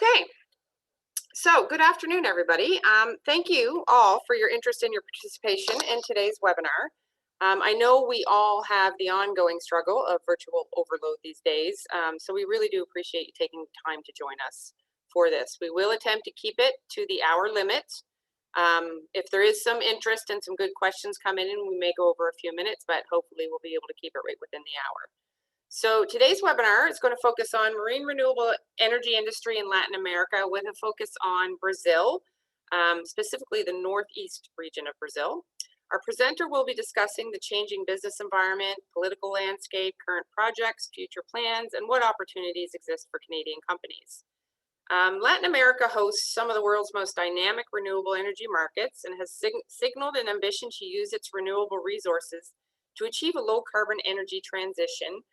Okay, so good afternoon, everybody. Thank you all for your interest and your participation in today's webinar. I know we all have the ongoing struggle of virtual overload these days, so we really do appreciate you taking time to join us for this. We will attempt to keep it to the hour limit. If there is some interest and some good questions come in, we may go over a few minutes, but hopefully we'll be able to keep it right within the hour. So today's webinar is going to focus on marine renewable energy industry in Latin America with a focus on Brazil, specifically the northeast region of Brazil. Our presenter will be discussing the changing business environment, political landscape, current projects, future plans, and what opportunities exist for Canadian companies. Latin America hosts some of the world's most dynamic renewable energy markets and has signaled an ambition to use its renewable resources to achieve a low carbon energy transition,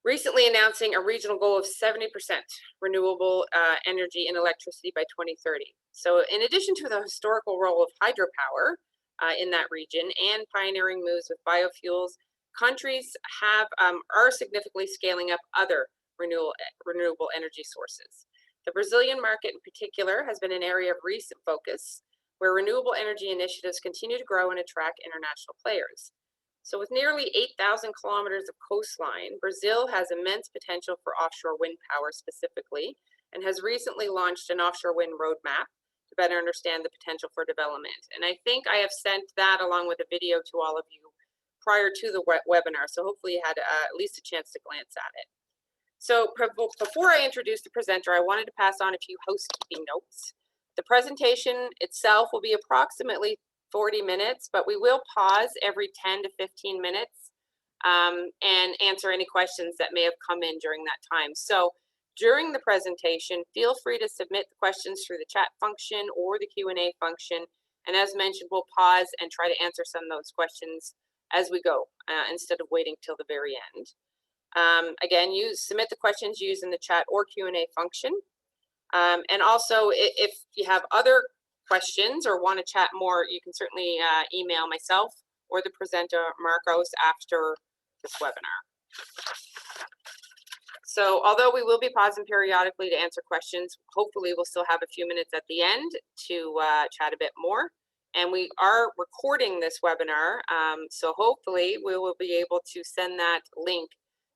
recently announcing a regional goal of 70% renewable energy and electricity by 2030. So in addition to the historical role of hydropower in that region and pioneering moves with biofuels, countries are significantly scaling up other renewable energy sources. The Brazilian market in particular has been an area of recent focus, where renewable energy initiatives continue to grow and attract international players. So with nearly 8,000 kilometers of coastline, Brazil has immense potential for offshore wind power specifically, and has recently launched an offshore wind roadmap to better understand the potential for development. And I think I have sent that along with a video to all of you prior to the webinar, so hopefully you had at least a chance to glance at it. So before I introduce the presenter, I wanted to pass on a few housekeeping notes. The presentation itself will be approximately 40 minutes, but we will pause every 10 to 15 minutes and answer any questions that may have come in during that time. So during the presentation, feel free to submit the questions through the chat function or the Q&A function. And as mentioned, we'll pause and try to answer some of those questions as we go instead of waiting till the very end. Again, submit the questions using the chat or Q&A function. And also, if you have other questions or want to chat more, you can certainly email myself or the presenter Marcos after this webinar. So although we will be pausing periodically to answer questions, hopefully we'll still have a few minutes at the end to chat a bit more. And we are recording this webinar, so hopefully we will be able to send that link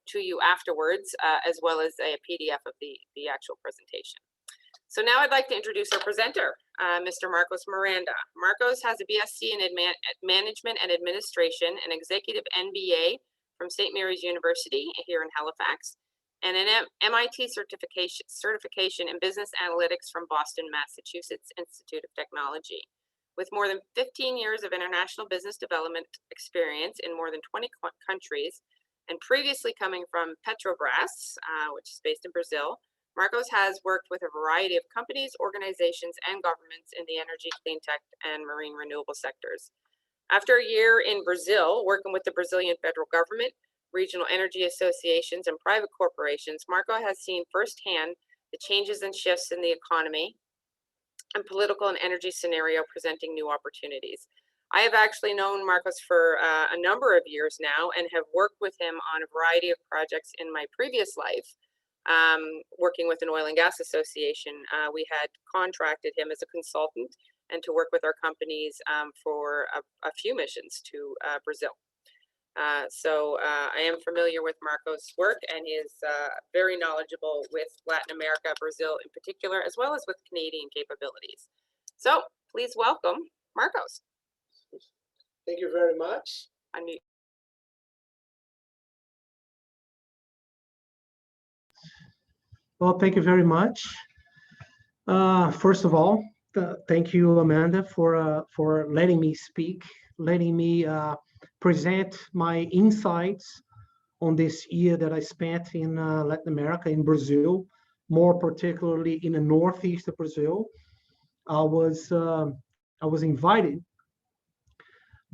to you afterwards, as well as a PDF of the actual presentation. So now I'd like to introduce our presenter, Mr. Marcos Miranda. Marcos has a BSc in Management and Administration, an Executive MBA from St. Mary's University here in Halifax, and an MIT certification in Business Analytics from Boston, Massachusetts Institute of Technology. With more than 15 years of international business development experience in more than 20 countries, and previously coming from Petrobras, which is based in Brazil, Marcos has worked with a variety of companies, organizations, and governments in the energy, clean tech, and marine renewable sectors. After a year in Brazil, working with the Brazilian federal government, regional energy associations, and private corporations, Marco has seen firsthand the changes and shifts in the economy and political and energy scenario presenting new opportunities. I have actually known Marcos for a number of years now and have worked with him on a variety of projects in my previous life. Working with an oil and gas association, we had contracted him as a consultant and to work with our companies for a few missions to Brazil. So I am familiar with Marco's work, and he is very knowledgeable with Latin America, Brazil in particular, as well as with Canadian capabilities. So please welcome Marcos. Thank you very much. Well, thank you very much. First of all, thank you, Amanda, for letting me speak, letting me present my insights on this year that I spent in Latin America, in Brazil, more particularly in the northeast of Brazil. I was invited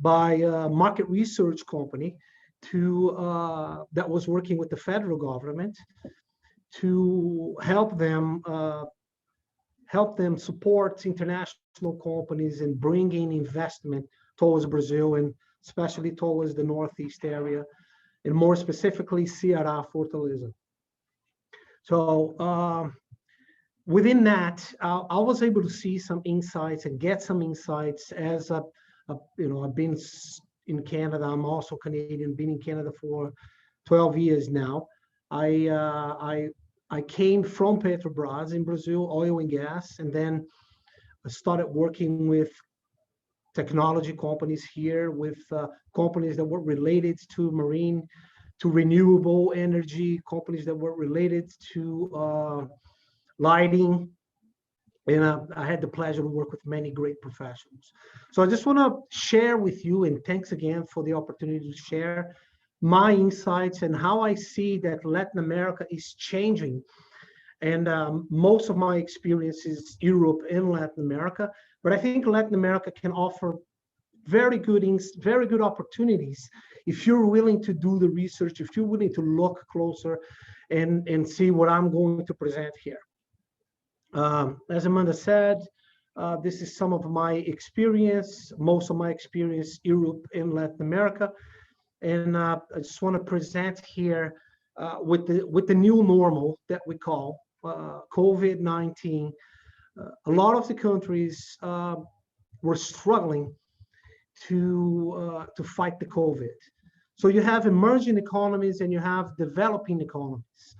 by a market research company that was working with the federal government to help them support international companies in bringing investment towards Brazil, and especially towards the northeast area, and more specifically Ceará, Fortaleza. So within that, I was able to see some insights and get some insights as I've been in Canada. I'm also Canadian, been in Canada for 12 years now. I came from Petrobras in Brazil, oil and gas, and then I started working with technology companies here, with companies that were related to marine, to renewable energy, companies that were related to lighting. And I had the pleasure to work with many great professionals. So I just want to share with you, and thanks again for the opportunity to share my insights and how I see that Latin America is changing. And most of my experience is Europe and Latin America, but I think Latin America can offer very good opportunities if you're willing to do the research, if you're willing to look closer and see what I'm going to present here. As Amanda said, this is some of my experience, most of my experience, Europe and Latin America. And I just want to present here with the new normal that we call COVID-19. A lot of the countries were struggling to fight the COVID. So you have emerging economies and you have developing economies.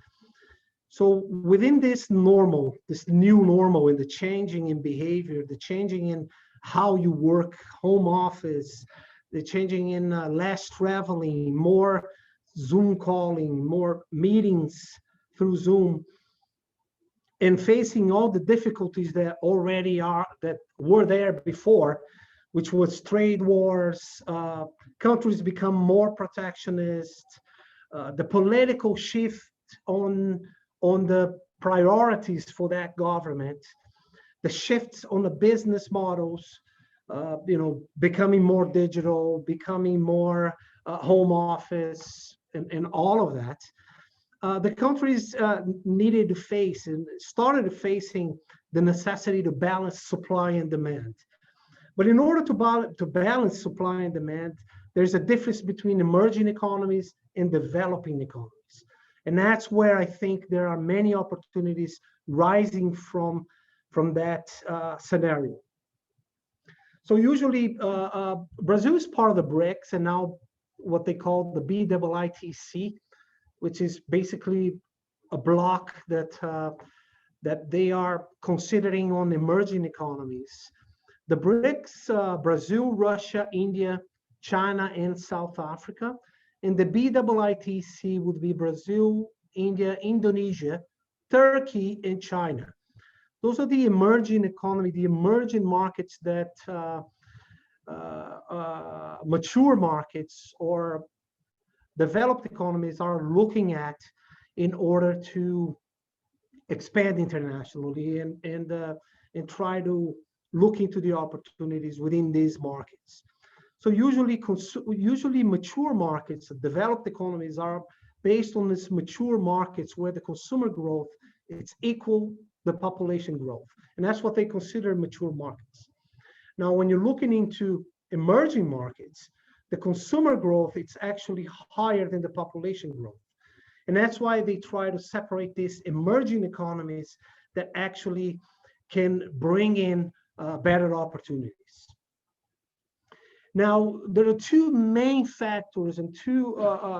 So within this normal, this new normal, and the changing in behavior, the changing in how you work, home office, the changing in less traveling, more Zoom calling, more meetings through Zoom, and facing all the difficulties that were there before, which was trade wars, countries become more protectionist, the political shift on the priorities for that government, the shifts on the business models, becoming more digital, becoming more home office, and all of that. The countries needed to face and started facing the necessity to balance supply and demand. But in order to balance supply and demand, there's a difference between emerging economies and developing economies. And that's where I think there are many opportunities rising from that scenario. So usually Brazil is part of the BRICS, and now what they call the BIITC, which is basically a block that they are considering on emerging economies. The BRICS, Brazil, Russia, India, China, and South Africa. And the BIITC would be Brazil, India, Indonesia, Turkey, and China. Those are the emerging economy, the emerging markets that mature markets or developed economies are looking at in order to expand internationally and try to look into the opportunities within these markets. So usually mature markets, developed economies are based on these mature markets where the consumer growth is equal the population growth. And that's what they consider mature markets. Now, when you're looking into emerging markets, the consumer growth, it's actually higher than the population growth. And that's why they try to separate these emerging economies that actually can bring in better opportunities. Now, there are two main factors and two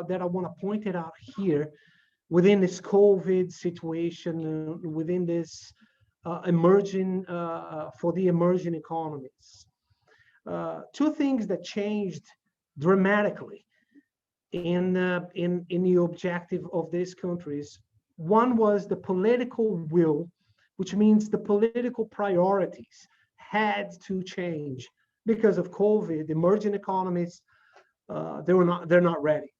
that I want to point it out here within this COVID situation, within this emerging, for the emerging economies. Two things that changed dramatically in the objective of these countries. One was the political will, which means the political priorities had to change because of COVID. Emerging economies, they're not ready.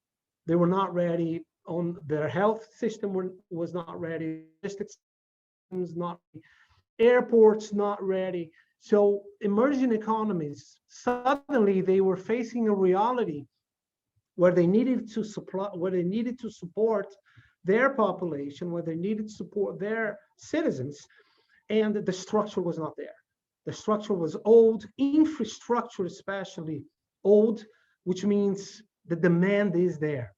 They were not ready. On their health system was not ready. Logistics systems not ready. Airports not ready. So emerging economies, suddenly they were facing a reality where they needed to support their population, where they needed to support their citizens, and the structure was not there. The structure was old, infrastructure especially old, which means the demand is there.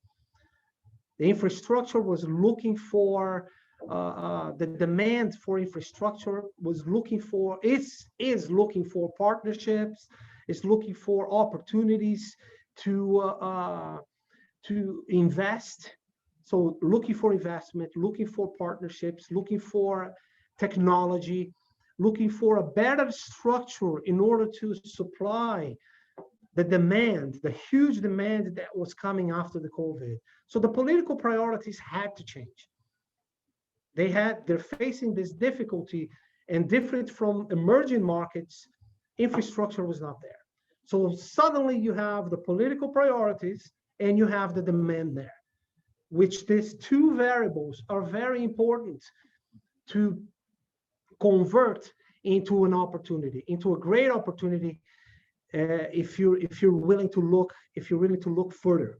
The infrastructure was looking for the demand for infrastructure was looking for, is looking for partnerships, is looking for opportunities to invest. So looking for investment, looking for partnerships, looking for technology, looking for a better structure in order to supply the demand, the huge demand that was coming after the COVID. So the political priorities had to change. They're facing this difficulty, and different from emerging markets, infrastructure was not there. So suddenly you have the political priorities and you have the demand there, which these two variables are very important to convert into an opportunity, into a great opportunity, if you're willing to look further.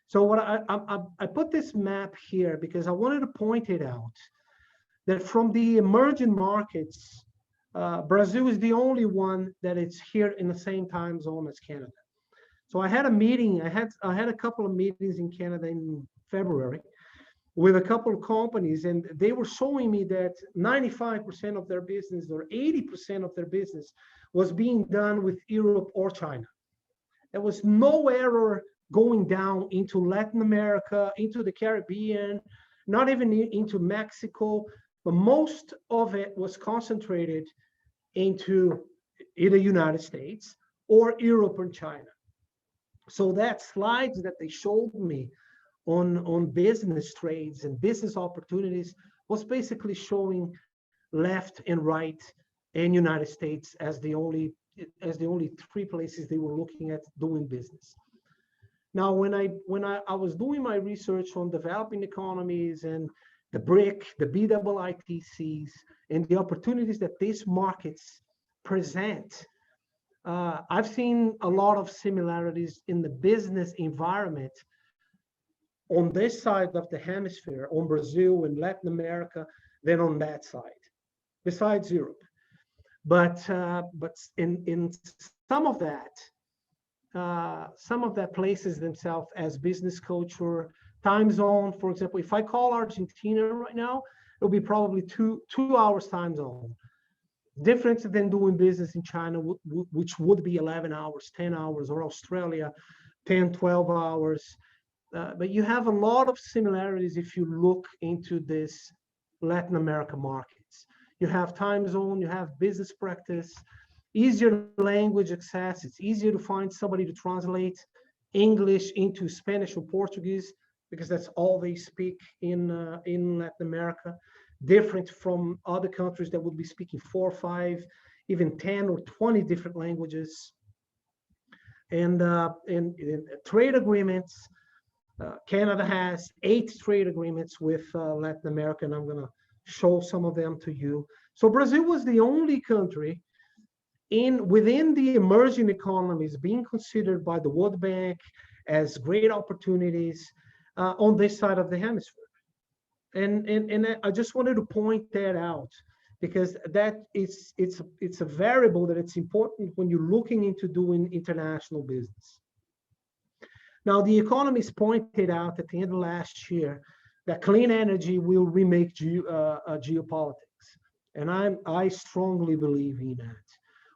So what I put this map here because I wanted to point it out that from the emerging markets, Brazil is the only one that is here in the same time zone as Canada. So I had a meeting, I had a couple of meetings in Canada in February with a couple of companies, and they were showing me that 95% of their business or 80% of their business was being done with Europe or China. There was no error going down into Latin America, into the Caribbean, not even into Mexico, but most of it was concentrated into either United States or Europe and China. So that slides that they showed me on business trades and business opportunities was basically showing left and right and United States as the only three places they were looking at doing business. Now, when I was doing my research on developing economies and the BRIC, the BIITCs, and the opportunities that these markets present, I've seen a lot of similarities in the business environment on this side of the hemisphere, on Brazil and Latin America, than on that side, besides Europe. But in some of that places themselves as business culture, time zone. For example, if I call Argentina right now, it'll be probably two hours time zone. Different than doing business in China, which would be 11 hours, 10 hours, or Australia, 10, 12 hours. But you have a lot of similarities if you look into this Latin America markets. You have time zone, you have business practice, easier language access. It's easier to find somebody to translate English into Spanish or Portuguese because that's all they speak in Latin America. Different from other countries that would be speaking 4, 5, even 10 or 20 different languages. And trade agreements. Canada has 8 trade agreements with Latin America, and I'm going to show some of them to you. So Brazil was the only country within the emerging economies being considered by the World Bank as great opportunities on this side of the hemisphere. And I just wanted to point that out because it's a variable that it's important when you're looking into doing international business. Now, the economists pointed out at the end of last year that clean energy will remake geopolitics. And I strongly believe in that.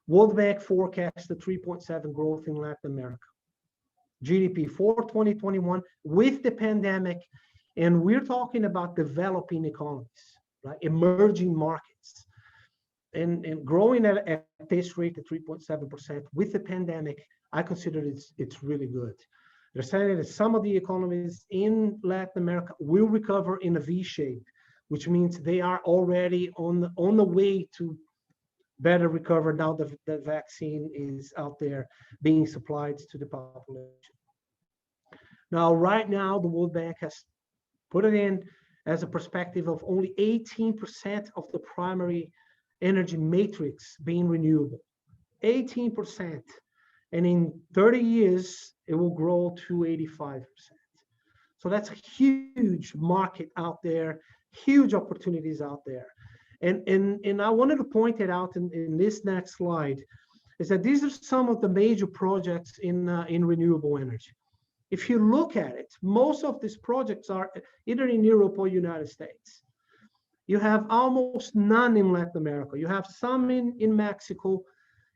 World Bank forecasts the 3.7 growth in Latin America. GDP for 2021 with the pandemic, and we're talking about developing economies, right? Emerging markets. And growing at this rate at 3.7% with the pandemic, I consider it's really good. They're saying that some of the economies in Latin America will recover in a V shape, which means they are already on the way to better recover now that the vaccine is out there being supplied to the population. Now, right now, the World Bank has put it in as a perspective of only 18% of the primary energy matrix being renewable. 18%. And in 30 years, it will grow to 85%. So that's a huge market out there, huge opportunities out there. And I wanted to point it out in this next slide, is that these are some of the major projects in renewable energy. If you look at it, most of these projects are either in Europe or United States. You have almost none in Latin America. You have some in Mexico.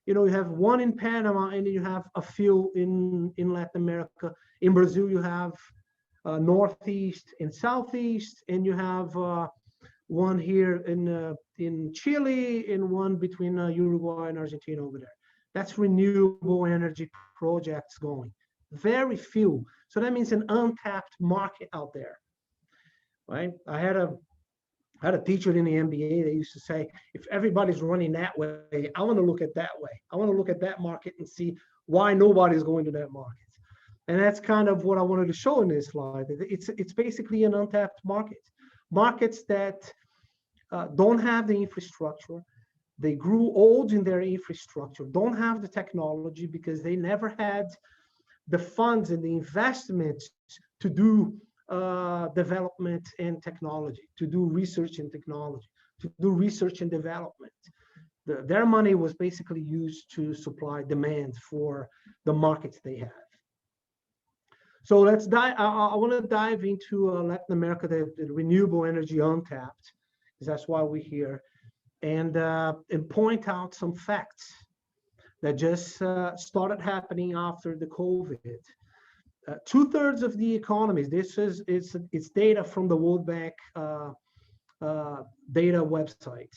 You know, you have one in Panama, and you have a few in Latin America. In Brazil, you have northeast and southeast, and you have one here in Chile, and one between Uruguay and Argentina over there. That's renewable energy projects going. Very few. So that means an untapped market out there, right? I had a teacher in the MBA that used to say, if everybody's running that way, I want to look at that way. I want to look at that market and see why nobody's going to that market. And that's kind of what I wanted to show in this slide. It's basically an untapped market. Markets that don't have the infrastructure, they grew old in their infrastructure, don't have the technology because they never had the funds and the investments to do development and technology, to do research and technology, to do research and development. Their money was basically used to supply demand for the markets they have. So let's dive. I want to dive into Latin America, the renewable energy untapped, because that's why we're here, and point out some facts that just started happening after the COVID. 2/3 of the economies. This is it's data from the World Bank data website.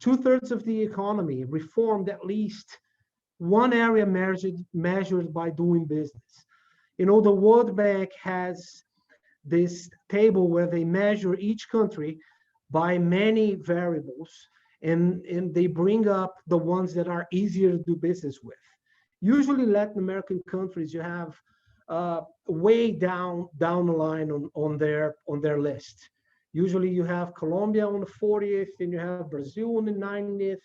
2/3 of the economy reformed at least one area measured by doing business. You know, the World Bank has this table where they measure each country by many variables, and they bring up the ones that are easier to do business with. Usually Latin American countries, you have way down the line on their list. Usually you have Colombia on the 40th, and you have Brazil on the 90th,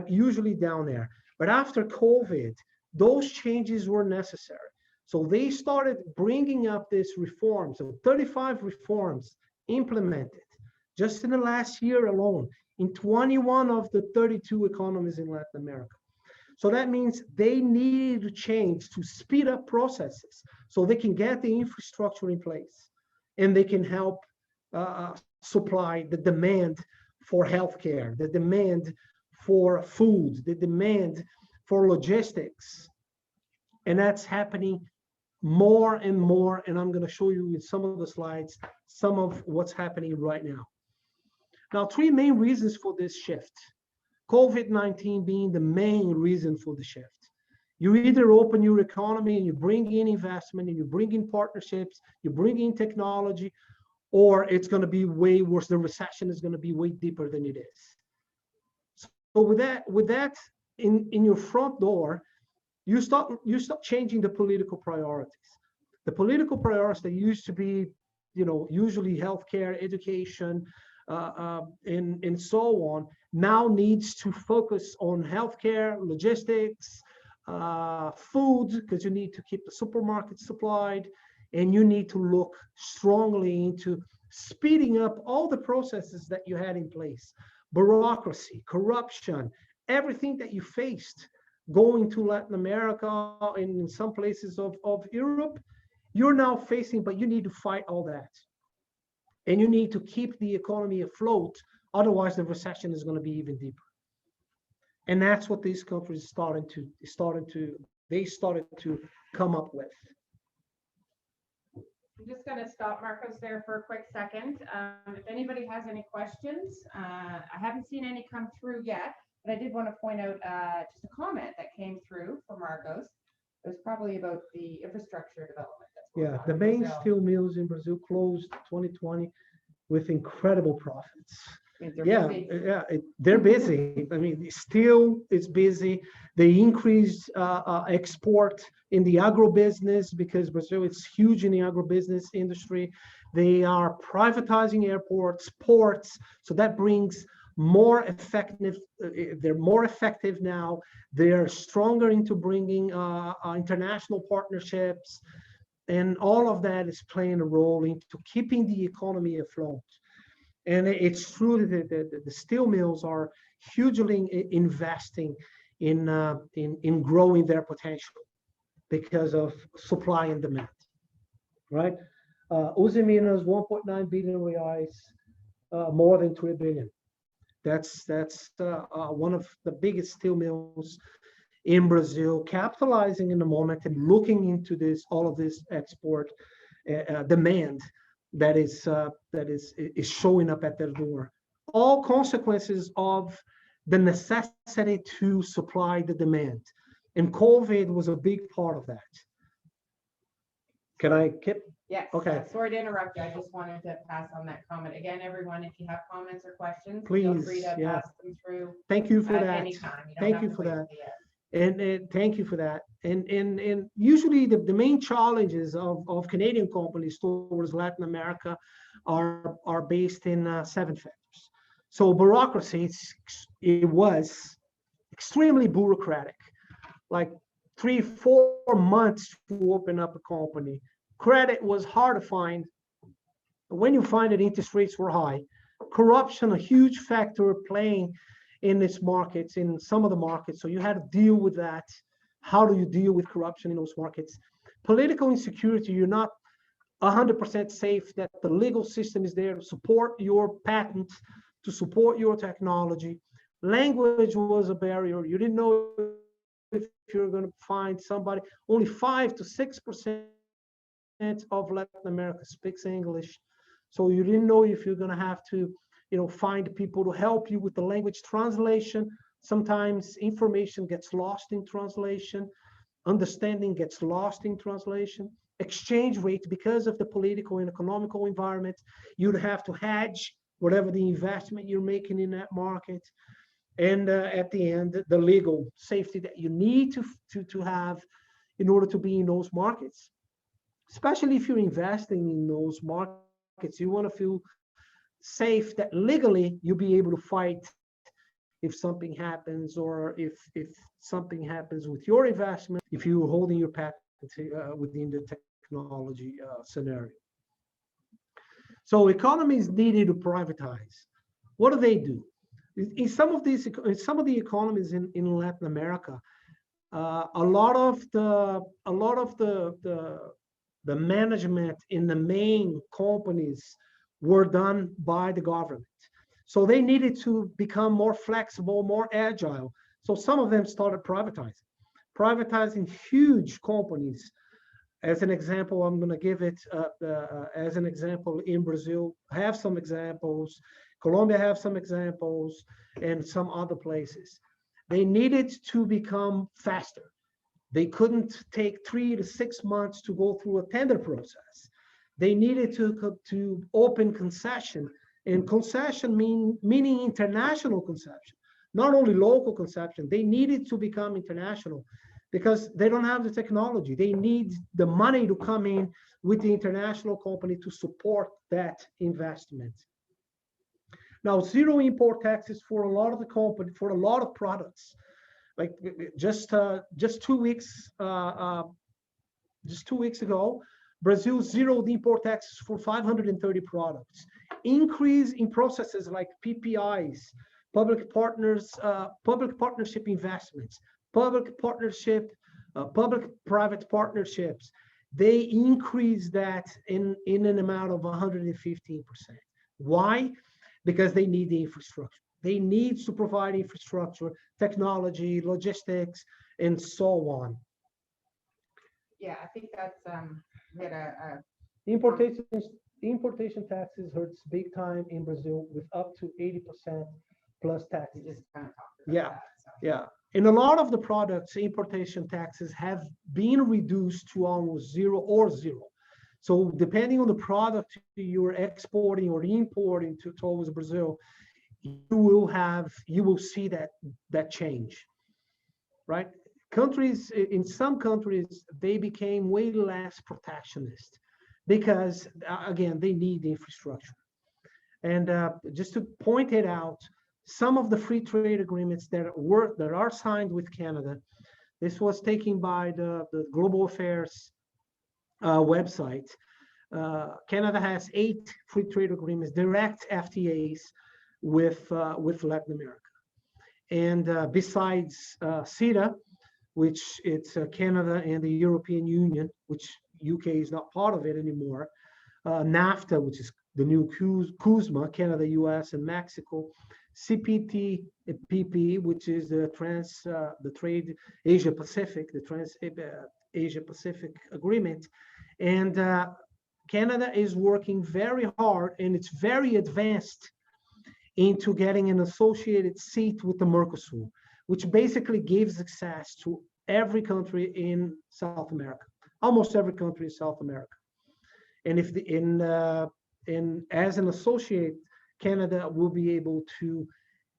usually down there. But after COVID, those changes were necessary. So they started bringing up this reform. So 35 reforms implemented just in the last year alone in 21 of the 32 economies in Latin America. So that means they need to change to speed up processes so they can get the infrastructure in place, and they can help supply the demand for healthcare, the demand for food, the demand for logistics. And that's happening more and more. And I'm going to show you in some of the slides some of what's happening right now. Now, three main reasons for this shift. COVID-19 being the main reason for the shift. You either open your economy and you bring in investment and you bring in partnerships, you bring in technology, or it's going to be way worse. The recession is going to be way deeper than it is. So with that in your front door, you start changing the political priorities. The political priorities that used to be, usually healthcare, education, and so on, now needs to focus on healthcare, logistics, food, because you need to keep the supermarkets supplied, and you need to look strongly into speeding up all the processes that you had in place. Bureaucracy, corruption, everything that you faced going to Latin America and in some places of Europe, you're now facing, but you need to fight all that. And you need to keep the economy afloat, otherwise the recession is going to be even deeper. And that's what these countries started to come up with. I'm just going to stop Marcos there for a quick second. If anybody has any questions, I haven't seen any come through yet, but I did want to point out just a comment that came through from Marcos. It was probably about the infrastructure development. Yeah, the main steel mills in Brazil closed 2020 with incredible profits. They're busy. I mean, steel is busy. They increased export in the agribusiness because Brazil is huge in the agribusiness industry. They are privatizing airports, ports, so that brings more effective. They're more effective now. They're stronger into bringing international partnerships. And all of that is playing a role into keeping the economy afloat. And it's true that the steel mills are hugely investing in growing their potential because of supply and demand, right? Usiminas, 1.9 billion reais, more than 3 billion. That's one of the biggest steel mills in Brazil, capitalizing in the moment and looking into all of this export demand that is showing up at their door. All consequences of the necessity to supply the demand, and COVID was a big part of that. Can I keep? Yes. Okay. Sorry to interrupt you. I just wanted to pass on that comment. Again, everyone, if you have comments or questions, feel Please, free to yeah. pass them through Thank you for at that. any time. You don't Thank have you to for wait that. till the end. And thank you for that. And usually the main challenges of Canadian companies towards Latin America are based in 7 factors. So bureaucracy, it was extremely bureaucratic, like 3-4 months to open up a company. Credit was hard to find. When you find it, interest rates were high. Corruption, a huge factor playing in its markets, in some of the markets. So you had to deal with that. How do you deal with corruption in those markets? Political insecurity, you're not 100% safe that the legal system is there to support your patent, to support your technology. Language was a barrier. You didn't know if you're going to find somebody. Only 5 to 6% of Latin America speaks English. So you didn't know if you're going to have to, find people to help you with the language translation. Sometimes information gets lost in translation. Understanding gets lost in translation. Exchange rate, because of the political and economical environment, you'd have to hedge whatever the investment you're making in that market. And at the end, the legal safety that you need to have in order to be in those markets. Especially if you're investing in those markets, you want to feel safe that legally you'll be able to fight if something happens, or if something happens with your investment, if you're holding your patent within the technology scenario. So economies needed to privatize. What do? In some of the economies in Latin America, a lot of the management in the main companies were done by the government. So they needed to become more flexible, more agile. So some of them started privatizing huge companies. As an example, I'm going to give it as an example in Brazil. I have some examples. Colombia have some examples, and some other places. They needed to become faster. They couldn't take 3 to 6 months to go through a tender process. They needed to open concession, and concession meaning international concession, not only local concession. They needed to become international because they don't have the technology. They need the money to come in with the international company to support that investment. Now, zero import taxes for a lot of the company, for a lot of products. Like just 2 weeks ago, Brazil zeroed import taxes for 530 products. Increase in processes like PPIs, public partnership investments, public-private partnerships. They increase that in an amount of 115%. Why? Because they need the infrastructure. They need to provide infrastructure, technology, logistics, and so on. Yeah, I think that's we had a Importation taxes hurts big time in Brazil with up to 80% plus we taxes. just kind of talked about Yeah, that. So. yeah. In a lot of the products, importation taxes have been reduced to almost zero or zero. So depending on the product you're exporting or importing towards Brazil, you will see that change, right? In some countries, they became way less protectionist because, again, they need the infrastructure. And just to point it out, some of the free trade agreements that are signed with Canada, this was taken by the Global Affairs website. Canada has 8 free trade agreements, direct FTAs with Latin America. And besides CETA, which it's Canada and the European Union, which UK is not part of it anymore, NAFTA, which is the new CUSMA, Canada, US, and Mexico, CPTPP, which is the Trade Asia Pacific, the Asia Pacific Agreement. And Canada is working very hard, and it's very advanced into getting an associated seat with the Mercosur, which basically gives access to every country in South America, almost every country in South America. And if as an associate, Canada will be able to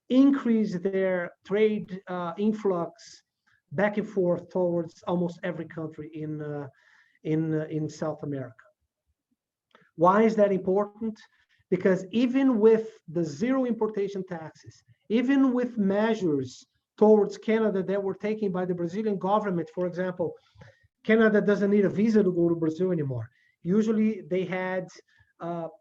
increase their trade influx back and forth towards almost every country in South America. Why is that important? Because even with the zero importation taxes, even with measures towards Canada that were taken by the Brazilian government, for example, Canada doesn't need a visa to go to Brazil anymore. Usually they had,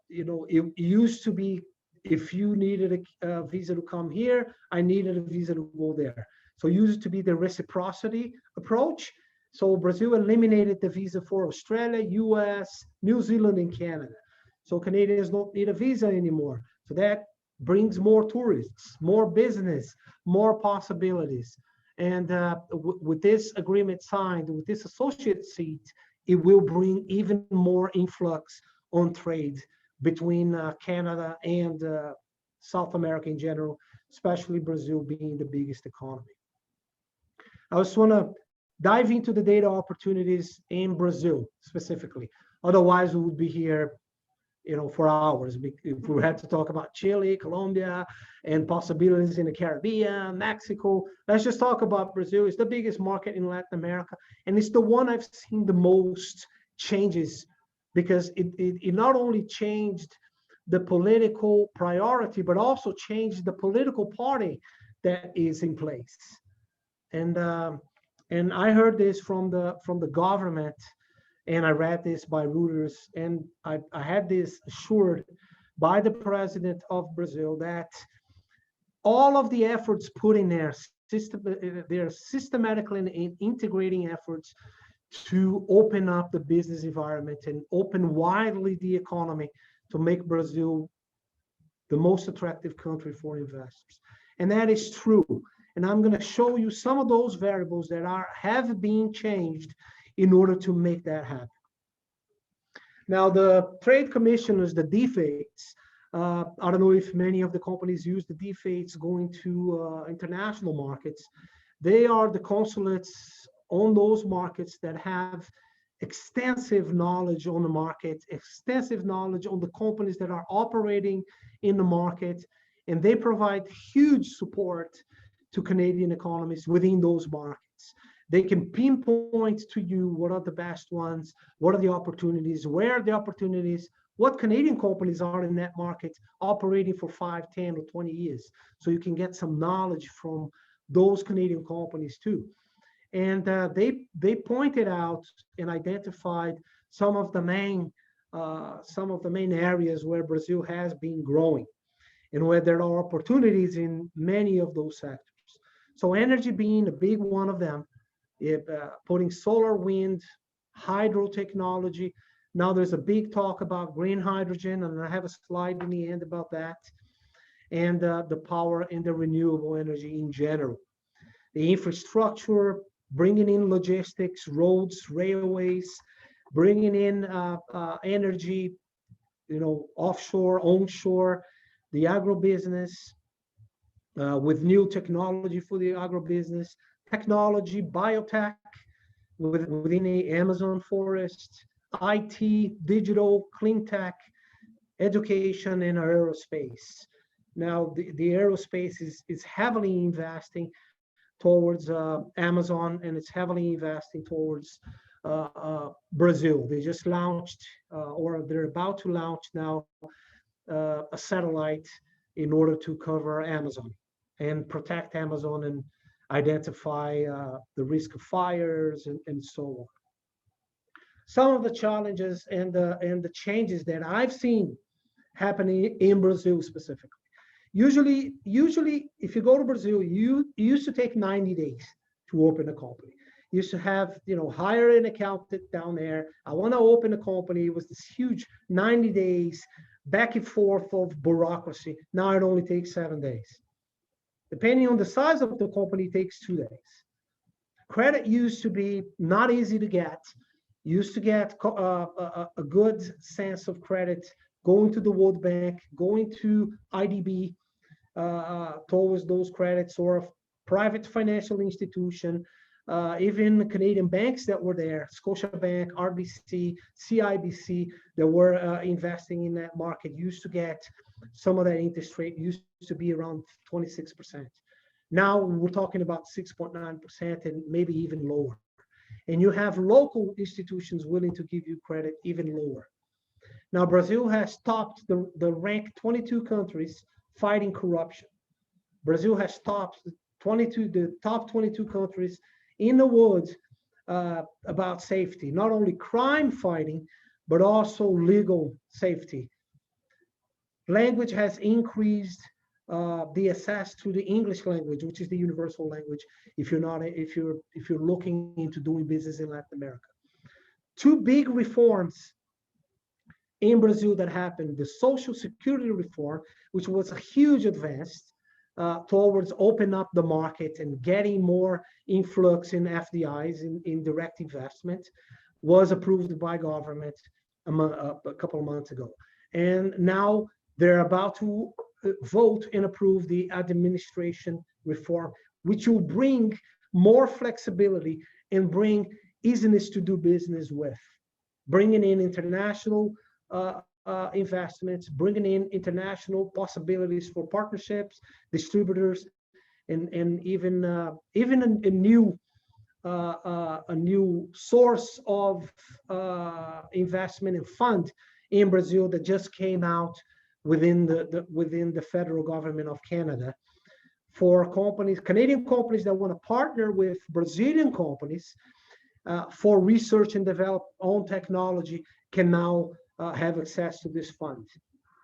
it used to be, if you needed a visa to come here, I needed a visa to go there. So it used to be the reciprocity approach. So Brazil eliminated the visa for Australia, US, New Zealand, and Canada. So Canadians don't need a visa anymore. So that brings more tourists, more business, more possibilities. And with this agreement signed, with this associate seat, it will bring even more influx on trade between Canada and South America in general, especially Brazil being the biggest economy. I just want to dive into the data opportunities in Brazil specifically. Otherwise, we would be here, for hours. If we had to talk about Chile, Colombia, and possibilities in the Caribbean, Mexico, let's just talk about Brazil. It's the biggest market in Latin America, and it's the one I've seen the most changes, because it not only changed the political priority, but also changed the political party that is in place. And I heard this from the government, and I read this by Reuters, and I had this assured by the president of Brazil that all of the efforts put in there, they're systematically in integrating efforts to open up the business environment and open widely the economy to make Brazil the most attractive country for investors. And that is true. And I'm going to show you some of those variables that have been changed in order to make that happen. Now, the trade commissioners, the DFATs, I don't know if many of the companies use the DFATs going to international markets. They are the consulates on those markets that have extensive knowledge on the market, extensive knowledge on the companies that are operating in the market, and they provide huge support to Canadian economies within those markets. They can pinpoint to you what are the best ones, what are the opportunities, where are the opportunities, what Canadian companies are in that market operating for 5, 10, or 20 years. So you can get some knowledge from those Canadian companies too. And they pointed out and identified some of the main areas where Brazil has been growing and where there are opportunities in many of those sectors. So energy being a big one of them, putting solar, wind, hydro technology. Now there's a big talk about green hydrogen, and I have a slide in the end about that, and the power and the renewable energy in general. The infrastructure, bringing in logistics, roads, railways, bringing in energy, offshore, onshore, the agribusiness, with new technology for the agribusiness, technology, biotech within the Amazon forest, IT, digital, clean tech, education, and aerospace. Now, the aerospace is heavily investing towards Amazon, and it's heavily investing towards Brazil. They just launched, or they're about to launch now, a satellite in order to cover Amazon and protect Amazon and identify the risk of fires and so on. Some of the challenges and the changes that I've seen happening in Brazil specifically. Usually, if you go to Brazil, it used to take 90 days to open a company. You used to have, hire an accountant down there. I want to open a company. It was this huge 90 days back and forth of bureaucracy. Now it only takes 7 days. Depending on the size of the company, it takes 2 days. Credit used to be not easy to get. Used to get a good sense of credit going to the World Bank, going to IDB towards those credits, or private financial institution, even Canadian banks that were there, Scotiabank, RBC, CIBC, that were investing in that market, used to get some of that interest rate used to be around 26%. Now we're talking about 6.9% and maybe even lower. And you have local institutions willing to give you credit even lower. Now, Brazil has topped the rank 22 countries fighting corruption. Brazil has topped the top 22 countries in the world about safety, not only crime fighting, but also legal safety. Language has increased the access to the English language, which is the universal language if you're looking into doing business in Latin America. Two big reforms in Brazil that happened: the Social Security reform, which was a huge advance towards open up the market and getting more influx in FDIs, in direct investment, was approved by government a couple of months ago. And now they're about to vote and approve the administration reform, which will bring more flexibility and bring easiness to do business with, bringing in international investments, bringing in international possibilities for partnerships, distributors, and even a new source of investment and fund in Brazil that just came out within the federal government of Canada for companies, Canadian companies that want to partner with Brazilian companies for research and develop own technology can now have access to this fund.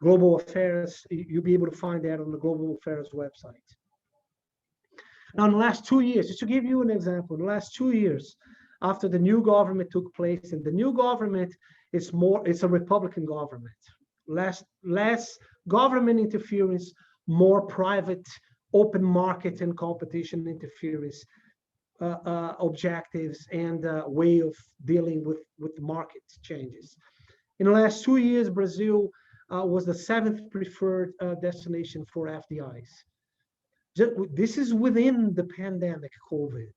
Global Affairs, you'll be able to find that on the Global Affairs website. Now, in the last 2 years, just to give you an example, in the last 2 years, after the new government took place, and the new government it's a Republican government, less government interference, more private, open market and competition interference objectives and way of dealing with market changes. In the last 2 years, Brazil was the 7th preferred destination for FDIs. This is within the pandemic, COVID.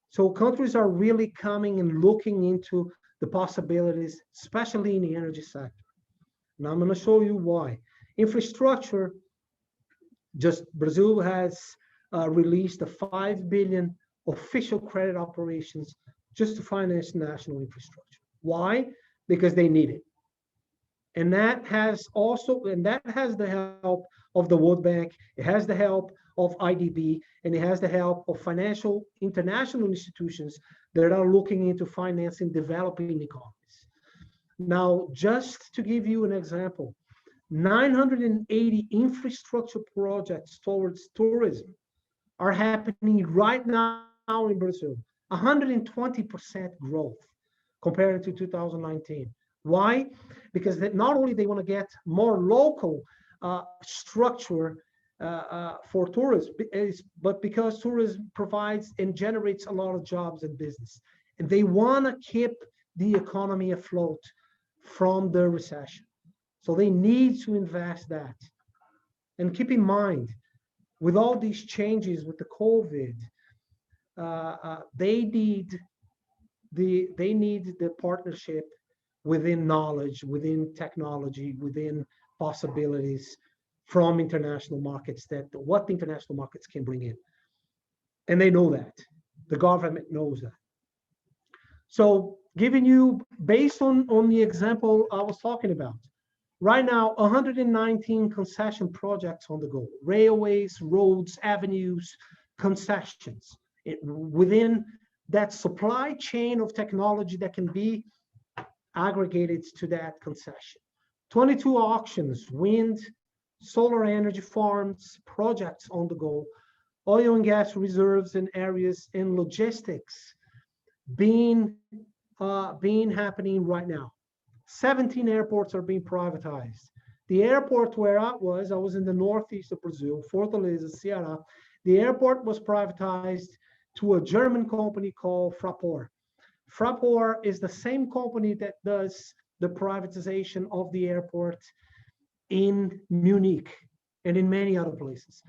So countries are really coming and looking into the possibilities, especially in the energy sector. Now I'm going to show you why. Infrastructure, just Brazil has released a 5 billion official credit operations just to finance national infrastructure. Why? Because they need it. And that has the help of the World Bank, it has the help of IDB, and it has the help of financial international institutions that are looking into financing developing economies. Now, just to give you an example, 980 infrastructure projects towards tourism are happening right now in Brazil, 120% growth compared to 2019. Why? Because not only they want to get more local structure for tourism, but because tourism provides and generates a lot of jobs and business. And they want to keep the economy afloat from the recession. So they need to invest that. And keep in mind, with all these changes with the COVID, they need the partnership within knowledge, within technology, within possibilities from international markets, that what the international markets can bring in. And they know that. The government knows that. So giving you, based on the example I was talking about, right now, 119 concession projects on the go, railways, roads, avenues, concessions, within that supply chain of technology that can be aggregated to that concession. 22 auctions, wind, solar energy farms, projects on the go, oil and gas reserves in areas, and logistics being happening right now. 17 airports are being privatized. The airport where I was in the northeast of Brazil, Fortaleza, Ceará, The airport was privatized to a German company called Fraport. Fraport is the same company that does the privatization of the airport in Munich and in many other places.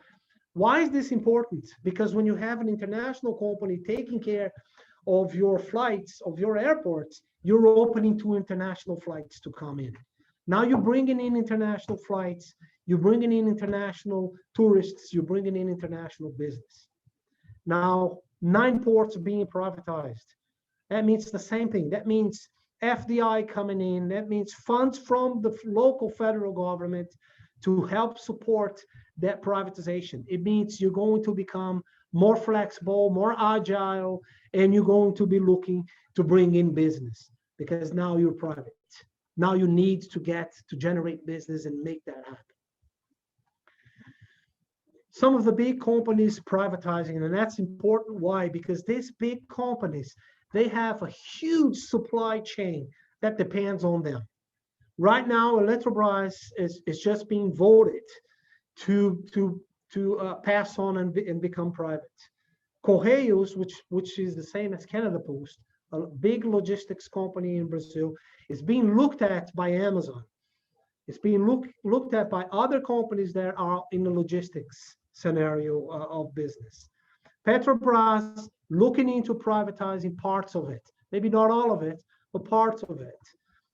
Why is this important? Because when you have an international company taking care of your flights, of your airports, you're opening 2 international flights to come in. Now you're bringing in international flights, you're bringing in international tourists, you're bringing in international business. Now, 9 ports are being privatized. That means the same thing. That means FDI coming in. That means funds from the local federal government to help support that privatization. It means you're going to become more flexible, more agile, and you're going to be looking to bring in business because now you're private. Now you need to generate business and make that happen. Some of the big companies privatizing, and that's important. Why? Because these big companies, they have a huge supply chain that depends on them. Right now, Eletrobras is just being voted to pass on and become private. Correios, which is the same as Canada Post, a big logistics company in Brazil, is being looked at by Amazon. It's being looked at by other companies that are in the logistics scenario of business. Petrobras looking into privatizing parts of it, maybe not all of it, but parts of it.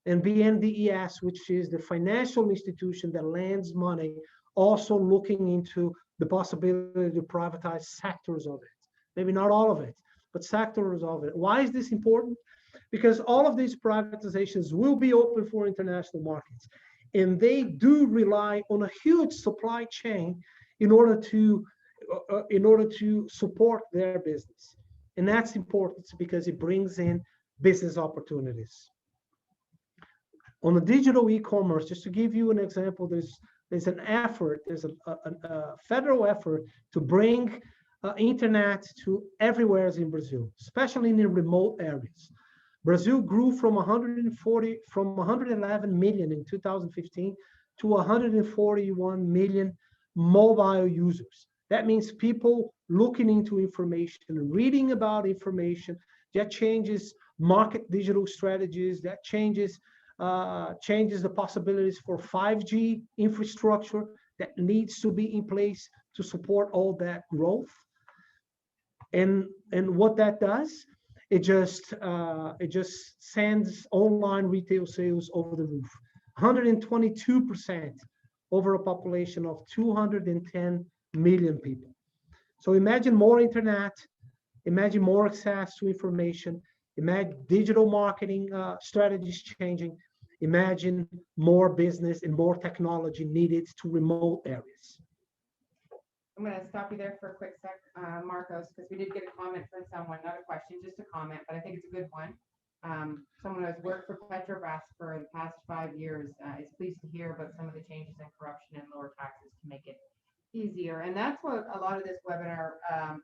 And BNDES, which is the financial institution that lends money, also looking into the possibility to privatize sectors of it. Maybe not all of it, but sectors of it. Why is this important? Because all of these privatizations will be open for international markets. And they do rely on a huge supply chain in order to support their business. And that's important because it brings in business opportunities. On the digital e-commerce, just to give you an example, there's an effort, there's a federal effort to bring internet to everywhere in Brazil, especially in the remote areas. Brazil grew from 111 million in 2015 to 141 million mobile users. That means people looking into information, reading about information. That changes market digital strategies. That changes the possibilities for 5G infrastructure that needs to be in place to support all that growth. And what that does, it just sends online retail sales over the roof, 122% over a population of 210 million people. So imagine more internet, imagine more access to information, imagine digital marketing strategies changing, imagine more business and more technology needed to remote areas. I'm going to stop you there for a quick sec, Marcos, because we did get a comment from someone, not a question, just a comment, but I think it's a good one. Someone who has worked for Petrobras for the past 5 years is pleased to hear about some of the changes in corruption and lower taxes to make it easier. And that's what a lot of this webinar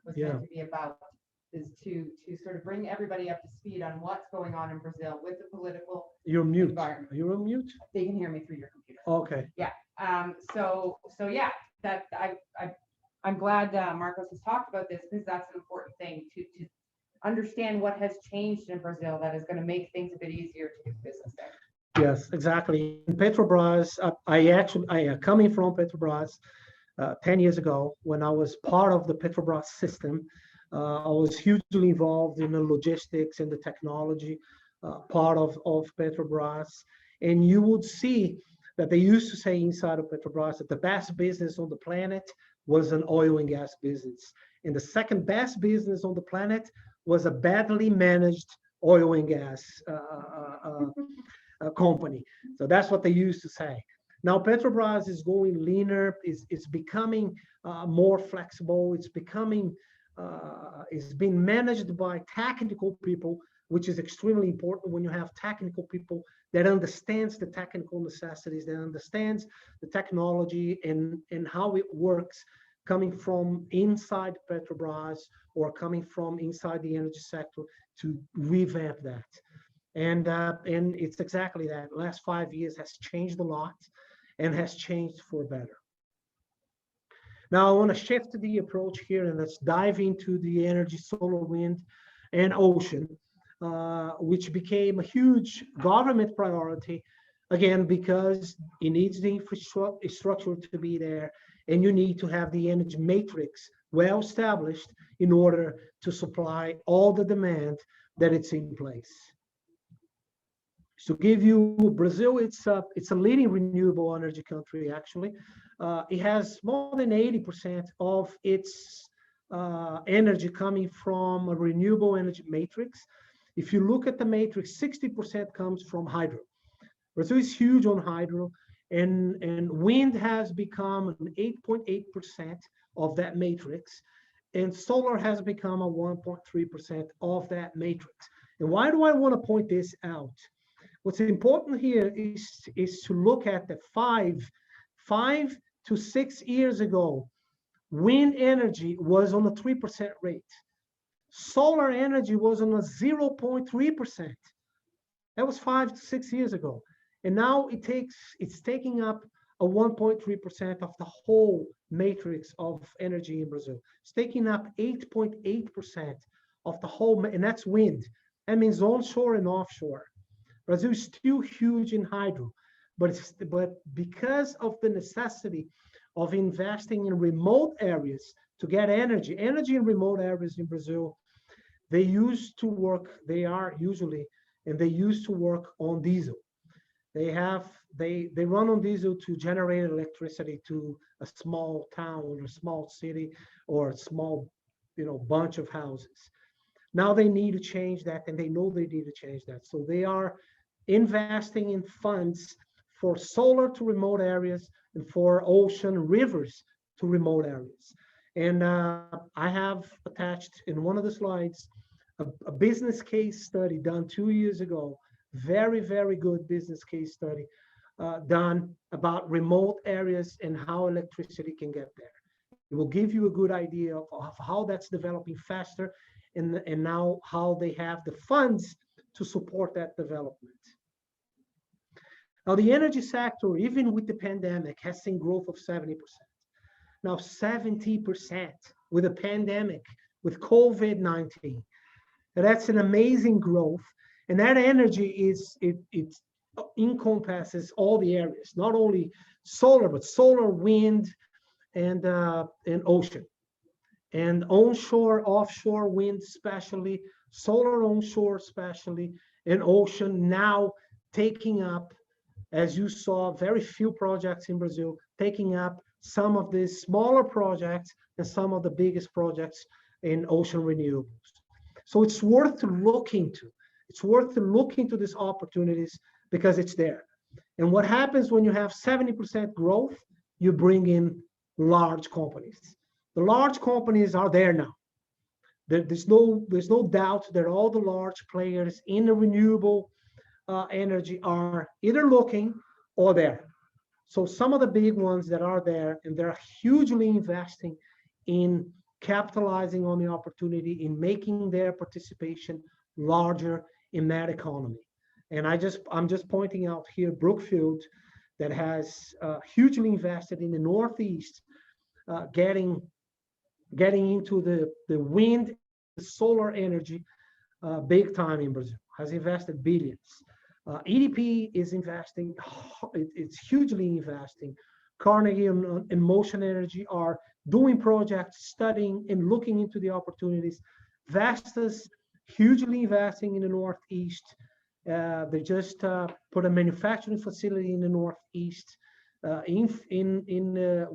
was meant to be about, is to sort of bring everybody up to speed on what's going on in Brazil with the political environment. You're on mute? They can hear me through your computer. Okay. Yeah. So yeah, that I'm glad Marcos has talked about this, because that's an important thing to understand what has changed in Brazil that is going to make things a bit easier to do business there. Yes, exactly. In Petrobras, I coming from Petrobras 10 years ago, when I was part of the Petrobras system, I was hugely involved in the logistics and the technology part of Petrobras. And you would see that they used to say inside of Petrobras that the best business on the planet was an oil and gas business. And the second best business on the planet was a badly managed oil and gas company. So that's what they used to say. Now Petrobras is going leaner, it's becoming more flexible, it's being managed by technical people, which is extremely important when you have technical people that understands the technical necessities, that understands the technology and how it works, coming from inside Petrobras or coming from inside the energy sector to revamp that. And it's exactly that. The last 5 years has changed a lot and has changed for better. Now, I want to shift the approach here and let's dive into the energy, solar, wind, and ocean, which became a huge government priority, again, because it needs the infrastructure to be there, and you need to have the energy matrix well established in order to supply all the demand that it's in place. To give you Brazil, it's a leading renewable energy country, actually. It has more than 80% of its energy coming from a renewable energy matrix. If you look at the matrix, 60% comes from hydro. Brazil is huge on hydro, and wind has become an 8.8% of that matrix, and solar has become a 1.3% of that matrix. And why do I want to point this out? What's important here is to look at the 5 to 6 years ago, wind energy was on a 3% rate. Solar energy was on a 0.3%. That was 5 to 6 years ago. And now it's taking up a 1.3% of the whole matrix of energy in Brazil. It's taking up 8.8% of the whole, and that's wind. That means onshore and offshore. Brazil is still huge in hydro, but because of the necessity of investing in remote areas to get energy in remote areas in Brazil, they used to work on diesel. They run on diesel to generate electricity to a small town or a small city or a small, bunch of houses. Now they need to change that, and they know they need to change that. So they are investing in funds for solar to remote areas and for ocean rivers to remote areas. And I have attached in one of the slides a business case study done 2 years ago. Very, very good business case study done about remote areas and how electricity can get there. It will give you a good idea of how that's developing faster, and now how they have the funds to support that development. Now, the energy sector, even with the pandemic, has seen growth of 70%. Now, 70% with a pandemic, with COVID-19. That's an amazing growth. And that energy it encompasses all the areas, not only solar, but solar, wind, and ocean. And onshore, offshore wind especially, solar onshore especially, and ocean now taking up, as you saw, very few projects in Brazil, taking up some of the smaller projects and some of the biggest projects in ocean renewables. So it's worth looking to. It's worth looking to these opportunities because it's there. And what happens when you have 70% growth, you bring in large companies. The large companies are there now. There's no doubt that all the large players in the renewable energy are either looking or there. So some of the big ones that are there, and they're hugely investing in capitalizing on the opportunity, in making their participation larger in that economy. And I'm just pointing out here Brookfield, that has hugely invested in the Northeast, getting into the wind, the solar energy big time in Brazil, has invested billions. EDP is investing, it's hugely investing. Carnegie and Motion Energy are doing projects, studying and looking into the opportunities. Vestas, hugely investing in the Northeast. They just put a manufacturing facility in the Northeast, in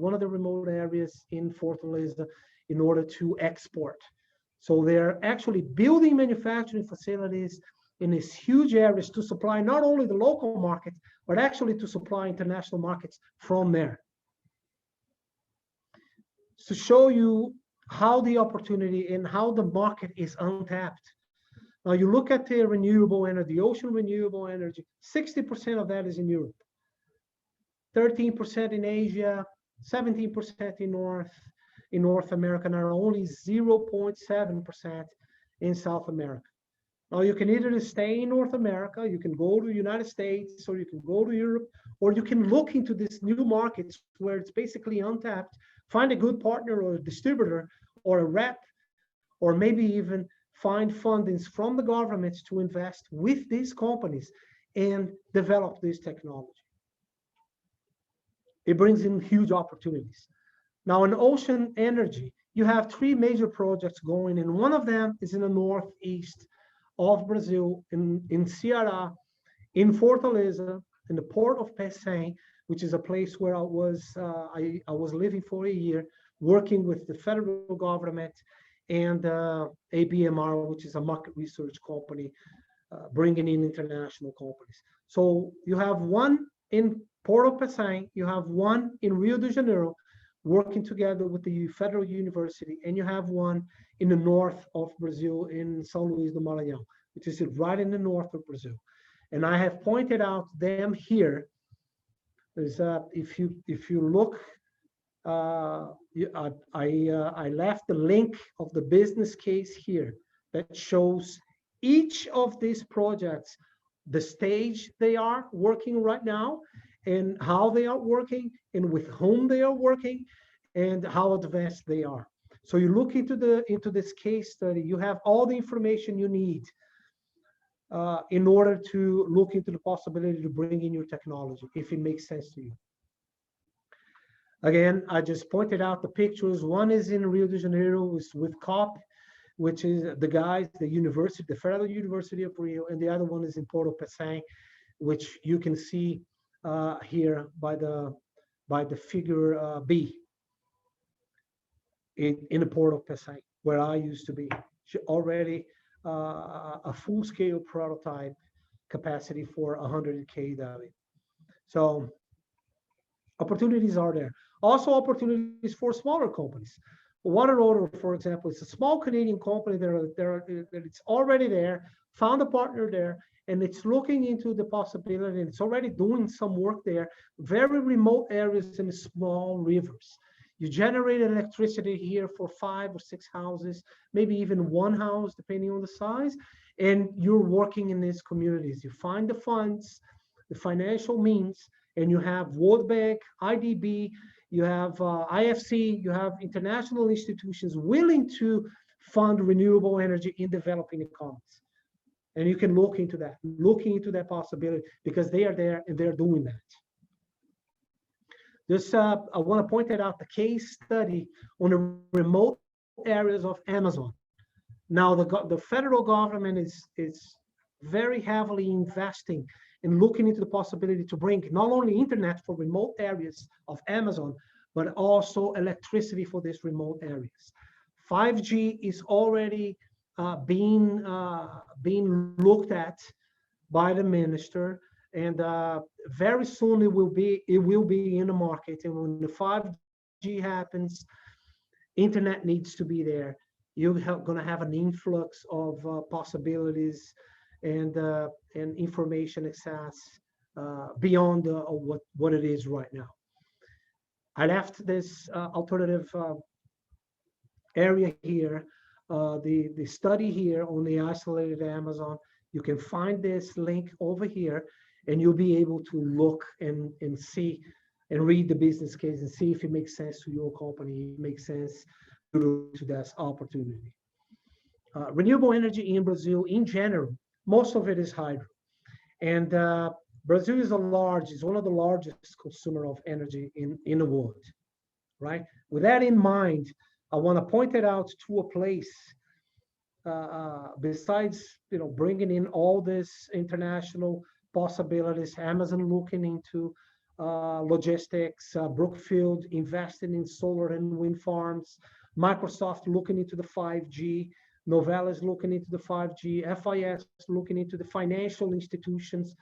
one of the remote areas in Fortaleza, in order to export. So they're actually building manufacturing facilities in these huge areas to supply not only the local market, but actually to supply international markets from there. To show you how the opportunity and how the market is untapped. Now you look at the renewable energy, the ocean renewable energy, 60% of that is in Europe, 13% in Asia, 17% in North America, and only 0.7% in South America. Now you can either stay in North America, you can go to the United States, or you can go to Europe, or you can look into these new markets where it's basically untapped, Find a good partner or a distributor or a rep, or maybe even find fundings from the governments to invest with these companies and develop this technology. It brings in huge opportunities. Now, in ocean energy, you have three major projects going, and one of them is in the northeast of Brazil, in Ceará, in Fortaleza, in the port of Pecém, which is a place where I was living for a year, working with the federal government and ABMR, which is a market research company, bringing in international companies. So you have one in Port of Pecém, you have one in Rio de Janeiro, working together with the Federal University, and you have one in the north of Brazil in São Luís do Maranhão, which is right in the north of Brazil. And I have pointed out them here. There's if you look, I left the link of the business case here that shows each of these projects, the stage they are working right now, and how they are working, and with whom they are working, and how advanced they are. So you look into this case study, you have all the information you need in order to look into the possibility to bring in your technology, if it makes sense to you. Again, I just pointed out the pictures. One is in Rio de Janeiro, is with COP, which is the guys, the university, the Federal University of Rio, and the other one is in Port of Pecém, which you can see here by the figure B in the Port of Pecém, where I used to be. Already a full-scale prototype capacity for 100 kW. So opportunities are there. Also opportunities for smaller companies. Water Odor, for example, is a small Canadian company that it's already there, found a partner there, and it's looking into the possibility, and it's already doing some work there, very remote areas and small rivers. You generate electricity here for 5 or 6 houses, maybe even one house, depending on the size, and you're working in these communities. You find the funds, the financial means, and you have World Bank, IDB, you have IFC, you have international institutions willing to fund renewable energy in developing economies. And you can look into that possibility, because they are there and they're doing that. This, I want to point out the case study on the remote areas of Amazon. Now, the federal government is very heavily investing in looking into the possibility to bring not only internet for remote areas of Amazon, but also electricity for these remote areas. 5G is already being looked at by the minister, and very soon it will be in the market. And when the 5G happens, internet needs to be there. You're going to have an influx of possibilities and information access beyond what it is right now. I left this alternative area here, the study here on the isolated Amazon. You can find this link over here, and you'll be able to look and see and read the business case and see if it makes sense to your company, it makes sense to that opportunity. Renewable energy in Brazil, in general, most of it is hydro. And Brazil is one of the largest consumer of energy in the world, right? With that in mind, I want to point it out to a place, besides bringing in all this international possibilities, Amazon looking into logistics, Brookfield investing in solar and wind farms, Microsoft looking into the 5G, Novell is looking into the 5G, FIS looking into the financial institutions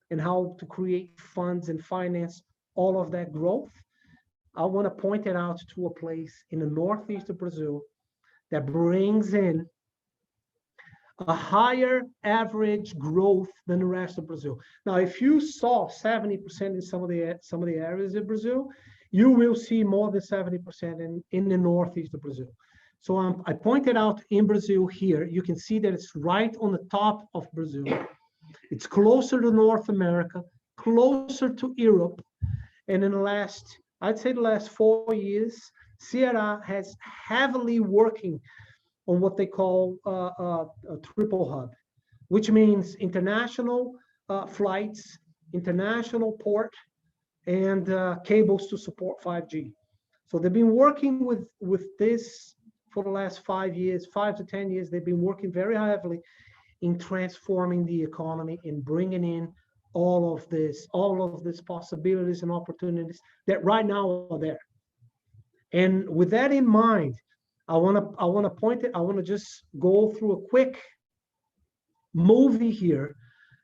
and how to create funds and finance all of that growth. I want to point it out to a place in the northeast of Brazil that brings in a higher average growth than the rest of Brazil. Now, if you saw 70% in some of the areas of Brazil, you will see more than 70% in the northeast of Brazil. So I pointed out in Brazil here, you can see that it's right on the top of Brazil. It's closer to North America, closer to Europe. And in the last 4 years, Sierra has heavily working on what they call a triple hub, which means international flights, international port, and cables to support 5G. So they've been working with this for the last 5 years, 5 to 10 years. They've been working very heavily in transforming the economy and bringing in all of these possibilities and opportunities that right now are there. And with that in mind, I want to just go through a quick movie here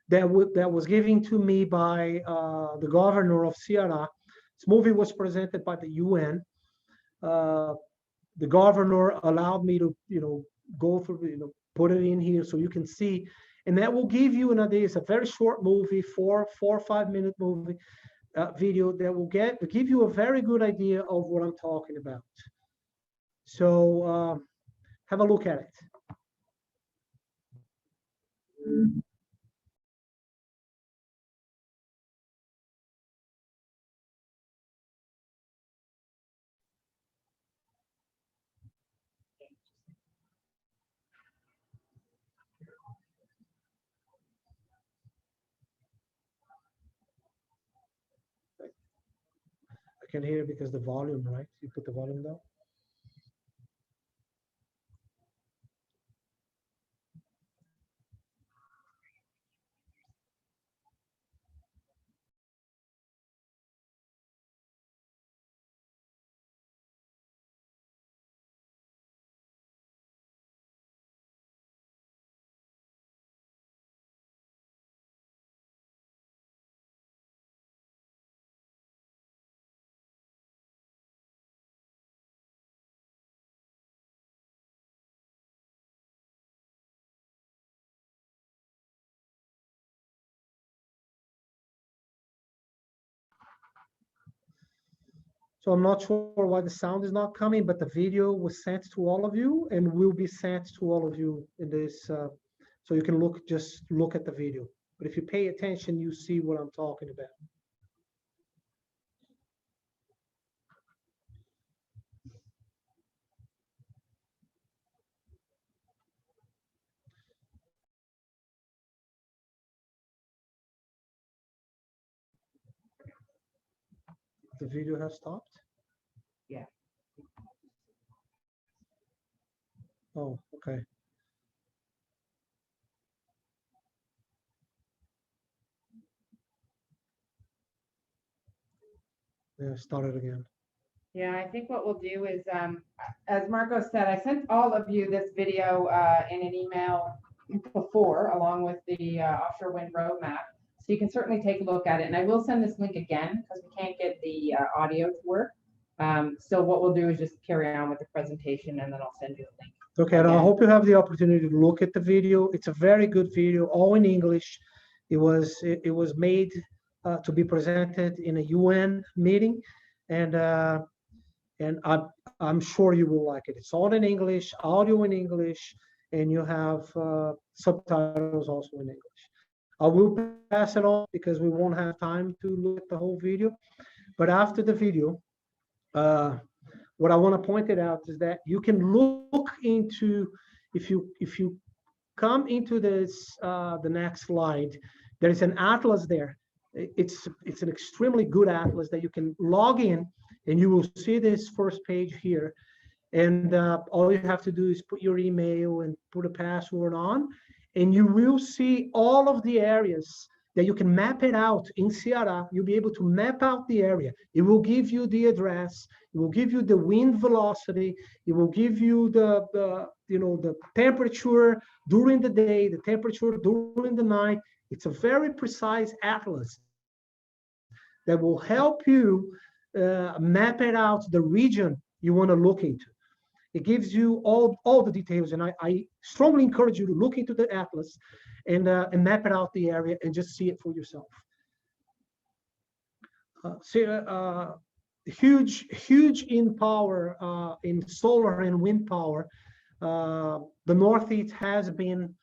that was given to me by the governor of Ceará. This movie was presented by the UN. The governor allowed me to, go through, put it in here so you can see, and that will give you an idea. It's a very short movie, 4 or 5 minute movie video that will give you a very good idea of what I'm talking about. So have a look at it. I can hear it because the volume, right? You put the volume down. So I'm not sure why the sound is not coming, but the video was sent to all of you and will be sent to all of you in this, so you can just look at the video. But if you pay attention, you see what I'm talking about. The video has stopped? Yeah. Oh, okay. Yeah, start it again. Yeah, I think what we'll do is, as Marco said, I sent all of you this video in an email before, along with the offshore wind roadmap. So you can certainly take a look at it. And I will send this link again because we can't get the audio to work. So what we'll do is just carry on with the presentation and then I'll send you the link. Okay, and I hope you have the opportunity to look at the video. It's a very good video, all in English. It was made to be presented in a UN meeting, and I'm sure you will like it. It's all in English, audio in English, and you have subtitles also in English. I will pass it on because we won't have time to look at the whole video. But after the video, what I want to point it out is that you can look into, if you come into this, the next slide, there is an atlas there. It's an extremely good atlas that you can log in, and you will see this first page here. And all you have to do is put your email and put a password on, and you will see all of the areas that you can map it out in Ceará. You'll be able to map out the area. It will give you the address. It will give you the wind velocity. It will give you the temperature during the day, the temperature during the night. It's a very precise atlas that will help you map it out, the region you want to look into. It gives you all the details, and I strongly encourage you to look into the atlas and map it out the area and just see it for yourself. Huge in power, in solar and wind power. The Northeast has been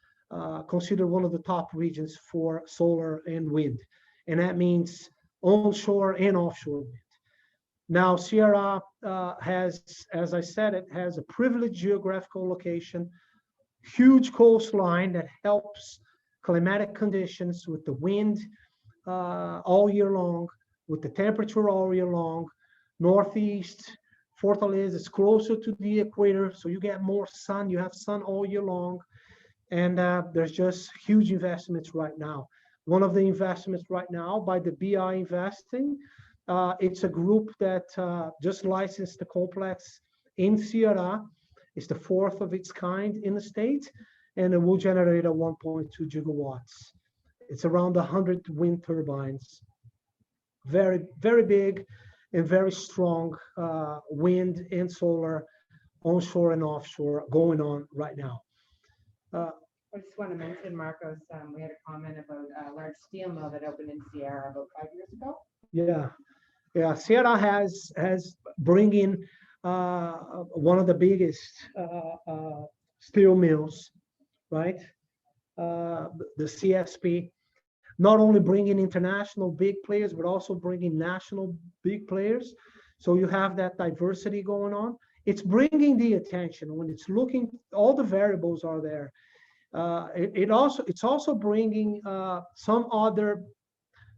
considered one of the top regions for solar and wind, and that means onshore and offshore wind. Now, Ceará has, as I said, it has a privileged geographical location, huge coastline that helps climatic conditions with the wind all year long, with the temperature all year long. Northeast, Fortaleza is closer to the equator, so you get more sun. You have sun all year long. And there's just huge investments right now. One of the investments right now by the BI Investing, it's a group that just licensed the complex in Ceará. It's the fourth of its kind in the state, and it will generate a 1.2 gigawatts. It's around 100 wind turbines. Very, very big and very strong wind and solar onshore and offshore going on right now. I just want to mention, Marcos, we had a comment about a large steel mill that opened in Sierra about 5 years ago. Yeah. Sierra has bringing one of the biggest steel mills, right? The CSP, not only bringing international big players, but also bringing national big players. So you have that diversity going on. It's bringing the attention when it's looking. All the variables are there. It's also bringing some other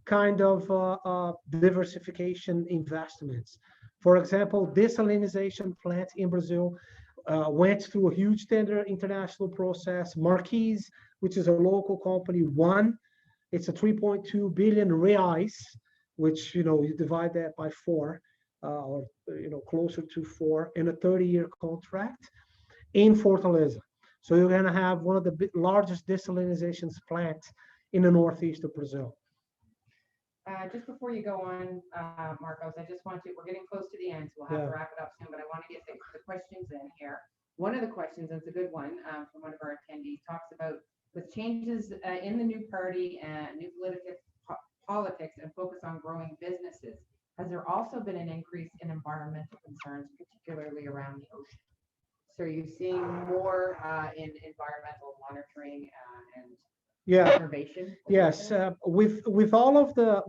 kind of diversification investments. For example, desalination plant in Brazil went through a huge tender international process. Marquise, which is a local company, won. It's a 3.2 billion reais, which you divide that by 4, or closer to 4, in a 30-year contract in Fortaleza. So you're going to have one of the largest desalination plants in the northeast of Brazil. Just before you go on, Marcos, we're getting close to the end, so we'll have to wrap it up soon, but I want to get the questions in here. One of the questions, and it's a good one from one of our attendees, talks about with changes in the new party and new politics and focus on growing businesses, has there also been an increase in environmental concerns, particularly around the ocean? So are you seeing more in environmental monitoring and conservation? Yes. With all of the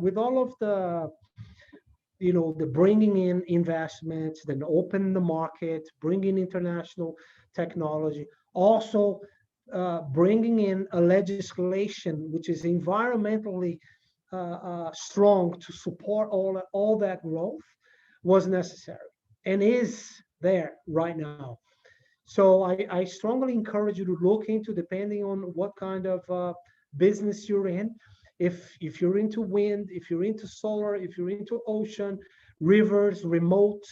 the bringing in investments, then open the market, bringing international technology, also bringing in a legislation which is environmentally strong to support all that growth was necessary and is there right now. So I strongly encourage you to look into, depending on what kind of business you're in. If you're into wind, if you're into solar, if you're into ocean, rivers, remote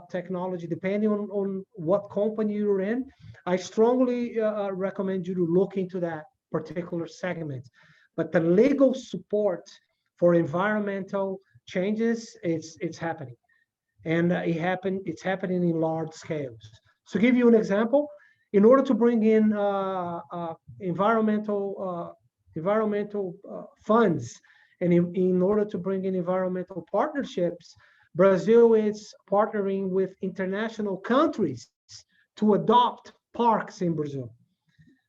technology, depending on what company you're in, I strongly recommend you to look into that particular segment. But the legal support for environmental changes, it's happening. And it's happening in large scales. To give you an example, in order to bring in environmental funds, and in order to bring in environmental partnerships, Brazil is partnering with international countries to adopt parks in Brazil.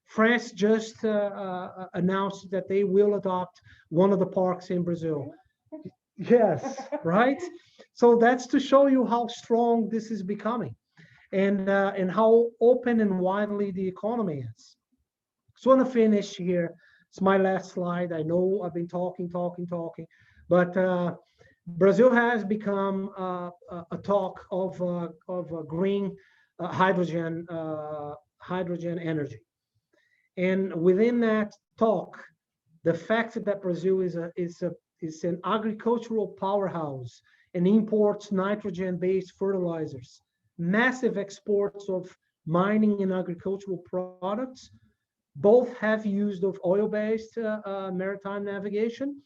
France just announced that they will adopt one of the parks in Brazil. Yes, right? So that's to show you how strong this is becoming. And how open and widely the economy is. So I want to finish here. It's my last slide. I know I've been talking, but Brazil has become a talk of green hydrogen energy, and within that talk, the fact that Brazil is an agricultural powerhouse and imports nitrogen-based fertilizers, massive exports of mining and agricultural products, both have used of oil-based maritime navigation,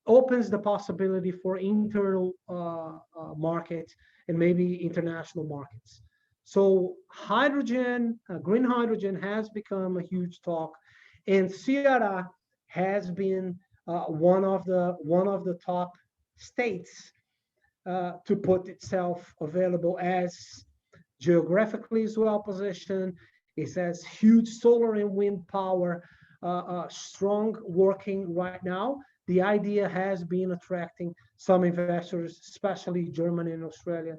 opens the possibility for internal markets and maybe international markets. So hydrogen, green hydrogen has become a huge talk, and Ceará has been one of the top states to put itself available as geographically as well positioned. It has huge solar and wind power, strong working right now. The idea has been attracting Some investors, especially Germany and Australia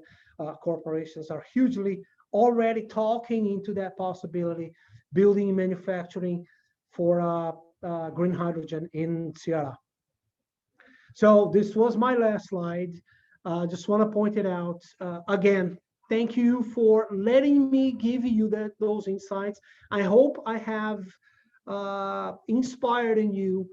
corporations, are hugely already talking into that possibility, building manufacturing for green hydrogen in Sierra. So this was my last slide. Just want to point it out. Again, thank you for letting me give you those insights. I hope I have inspired in you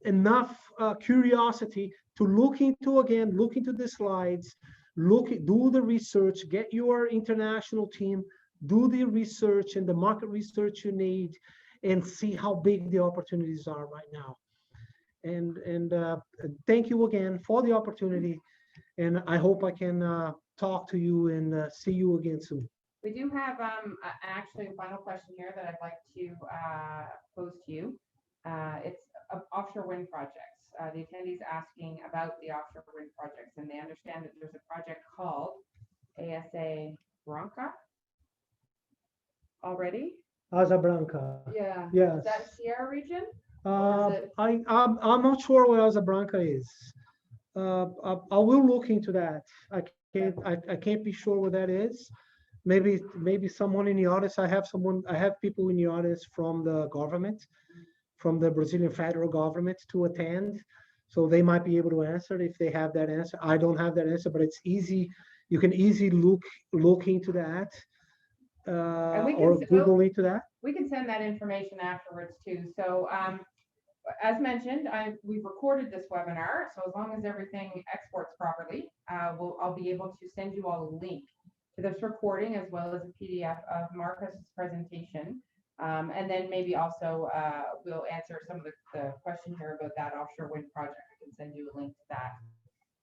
enough curiosity to look into the slides, do the research, get your international team, do the research and the market research you need, and see how big the opportunities are right now. And thank you again for the opportunity. And I hope I can talk to you and see you again soon. We do have actually a final question here that I'd like to pose to you. It's offshore wind projects. The attendees asking about the offshore wind projects, and they understand that there's a project called ASA Branca already. Asa Branca. Yeah. Yes. Is that Sierra region? I'm not sure what Asa Branca is. I will look into that. I can't be sure what that is. Maybe someone in the audience. I have people in the audience from the government, from the Brazilian federal government to attend. So they might be able to answer if they have that answer. I don't have that answer, but it's easy. You can easily look into that or Google into that. We can send that information afterwards too. So as mentioned, we've recorded this webinar. So as long as everything exports properly, I'll be able to send you all a link to this recording as well as a PDF of Marcus's presentation. And then maybe also we'll answer some of the question here about that offshore wind project. I can send you a link to that.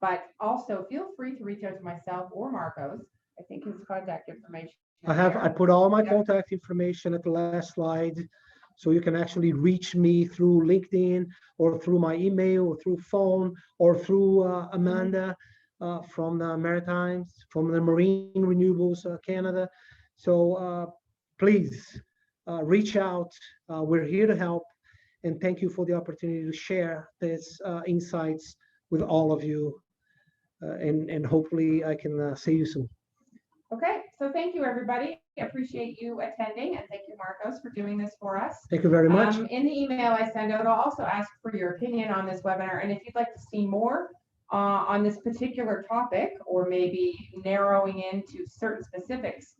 But also feel free to reach out to myself or Marcos. I think his contact information. I put all my contact information at the last slide. So you can actually reach me through LinkedIn or through my email or through phone or through Amanda from the Maritimes, from the Marine Renewables Canada. So please reach out. We're here to help. And thank you for the opportunity to share these insights with all of you. And hopefully I can see you soon. Okay, so thank you, everybody. I appreciate you attending, and thank you, Marcos, for doing this for us. Thank you very much. In the email I send out, I'll also ask for your opinion on this webinar, and if you'd like to see more on this particular topic, or maybe narrowing into certain specifics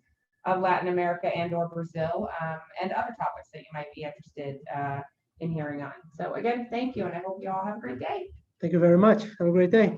of Latin America and or Brazil, and other topics that you might be interested in hearing on. So again, thank you, and I hope you all have a great day. Thank you very much. Have a great day.